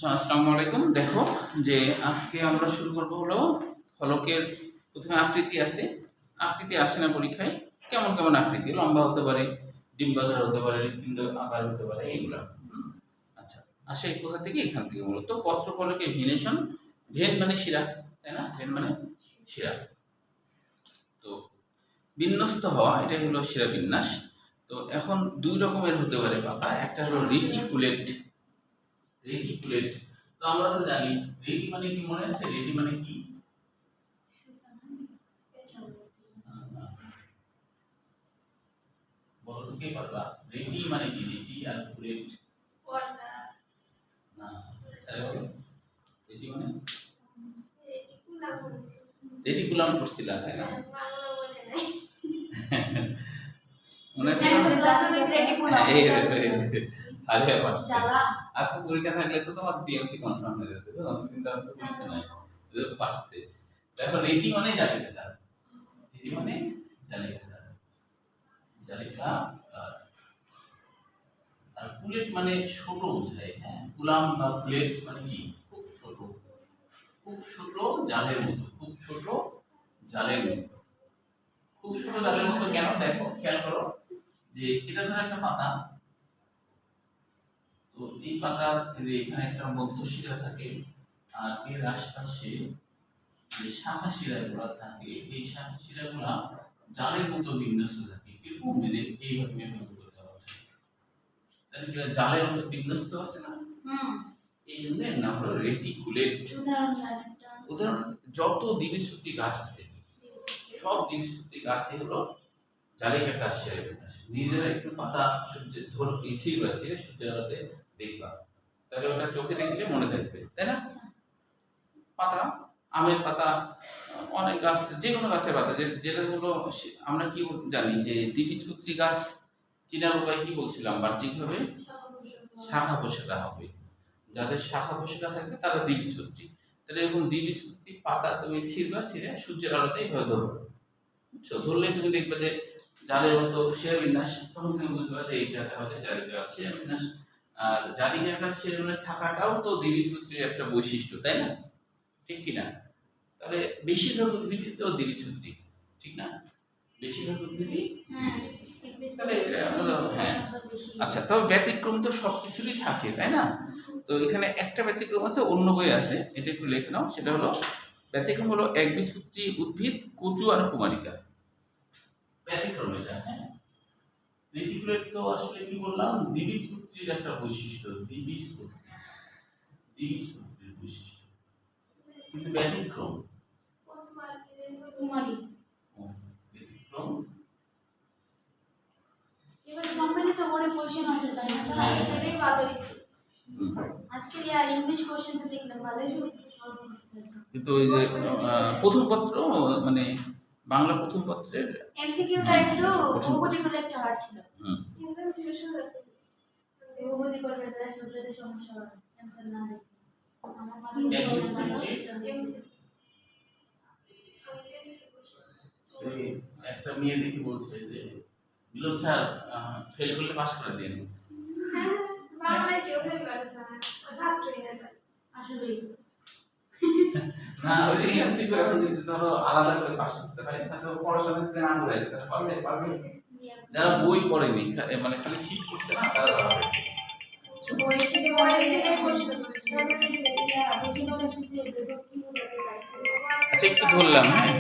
আচ্ছা, আসসালামু আলাইকুম। দেখো যে আজকে আমরা শুরু করবো হলো ফলকের প্রথমে আকৃতি আছে। আকৃতি আসে না পরীক্ষায়, কেমন কেমন আকৃতি, লম্বা হতে পারে, ডিম্বাকার হতে পারে, হৃৎপিণ্ড আকার হতে পারে, এইগুলা। আচ্ছা, আসে কোথা থেকে? এখান থেকে মূলত পত্রফলকের ভিনেশন। ভেন মানে শিরা, তাই না? ভেন মানে শিরা। তো বিন্যস্ত হওয়া, এটাই হলো শিরা বিন্যাস। তো এখন দুই রকমের হতে পারে পাতা। একটা হলো রেটিকুলেট। রেটিকুলেট, তো আমরা তো জানি রেটি মানে কি, মনে আছে? রেটি মানে কি? বলো তো, কে পারবা? রেটি মানে কি? রেটি আর কুলেট না, তাহলে বলো রেটি মানে? রেটিকুলাম পড়ছিলা, তাই না? মনে আছে? এই আরে পারছে। আজকে পরীক্ষা থাকলে তো তোমার ডিএমসি কনফার্ম হয়ে যেত, তো কিন্তু আজকে পরীক্ষা নাই, পারছে। দেখো রেটি মানে জালিকাকার, রেটি মানে জালিকাকার, জালিকাকার। আর কুলেট মানে ছোট বোঝায়। হ্যাঁ, কুলাম বা কুলেট মানে কি? খুব ছোট, খুব ছোট জালের মতো, খুব ছোট জালের মতো, খুব ছোট জালের মতো। কেন? দেখো, খেয়াল করো যে এটা ধর একটা পাতা, তো এই পাতার এখানে একটা মধ্যশিরা থাকে, আর এর আশপাশে যে শাখা শিরাগুলো থাকে, এই শাখা শিরাগুলো জালের মতো বিন্যস্ত থাকে। কিরকম? এইভাবে ব্যবহার করতে হবে, তাহলে কি জালের মতো বিন্যস্ত আছে না? এই জন্য এর নাম হলো রেটিকুলেট। উদাহরণ, যত দ্বিবীজপত্রী গাছ আছে, সব দ্বিবীজপত্রী গাছে হলো জালিকাকার শিরা বিন্যাস। নিজেরা একটু পাতা সূর্যের ধরো ছিঁড়বা, ছিঁড়ে সূর্যের আলোতে দেখবা, তাহলে ওটা চোখে দেখলে মনে থাকবে, তাই না? পাতা, আমের পাতা, অনেক গাছ, যে কোনো গাছের পাতা, যেটা হলো আমরা কি জানি যে দ্বিবীজপত্রী গাছ চিনার উপায় কি বলছিলাম বাহ্যিকভাবে? শাখা পোষাকা হবে। যাদের শাখা পোষাকা থাকবে তারা দ্বিবীজপত্রী। তাহলে এরকম দ্বিবীজপত্রী পাতা তুমি ছিঁড়বা, ছিঁড়ে সূর্যের আলোতে এইভাবে ধরবে, বুঝছো? ধরলে তুমি দেখবে যে জালের মতো শিরা বিন্যাস, তখন তুমি বুঝবে যে এইটা তাহলে জালিকাকার শিরা বিন্যাস। আর জালিকাকার শিরা বিন্যাস থাকাটাও তো দ্বিবীজপত্রীর একটা বৈশিষ্ট্য, তাই না? ঠিক কিনা? তাহলে বেশিরভাগ উদ্ভিদ তো দ্বিবীজপত্রী, ঠিক না? বেশিরভাগ উদ্ভিদই। তাহলে হ্যাঁ, আচ্ছা, তবে ব্যতিক্রম তো সবকিছুরই থাকে, তাই না? তো এখানে একটা ব্যতিক্রম আছে, অন্য বইয়ে আছে, এটা একটু লিখে নাও। সেটা হলো, ব্যতিক্রম হলো একবীজপত্রী উদ্ভিদ, কচু আর কুমারিকা। ব্যতিক্রম এটা। হ্যাঁ, রেটিকুলেট তো আসলে কি বললাম, দ্বিবীজপত্রীর একটা বৈশিষ্ট্য, দ্বিবীজপত্রীর বৈশিষ্ট্য, কিন্তু ব্যতিক্রম ব্যতিক্রম। এবার সম্মিলিত করে কোশ্চেন আছে, তাই না? এটাই ভালো হয়েছে। আজকে ইংলিশ কোশ্চেন তো দেখলাম, ভালোই হয়েছে, সহজ হয়েছে। কিন্তু ওই যে প্রথম পত্র, মানে বাংলা প্রথম পত্রের এমসিকিউটা একটু বহুপদীগুলো একটু হার্ড ছিল। কিন্তু টিউশন আছে, বহুপদী করবে তাহলে শুনলে সমস্যা হবে, অ্যানসার না দেখে। আমার মানে সেই একটা মেয়ে দেখি বলছে যে মিলন স্যার ফেল করলে পাস করে দিন। বাংলায় কেউ ফেল করে না, ছাত্রই না আসলে। না, ওই এমসিকিউ এখন যদি ধরো আলাদা করে পাস করতে হয়, তাহলে পড়াশোনার দিকে না ঘুরে আসে, তাহলে পারবে। যারা বই পড়েনি, মানে খালি সিট করছে না, তারা পারবে। বই থেকে প্রশ্ন করছে, তাহলে বেশিরভাগ শিখতে বিভক্তি হতে যাচ্ছে। আচ্ছা, একটু ধরলাম। হ্যাঁ।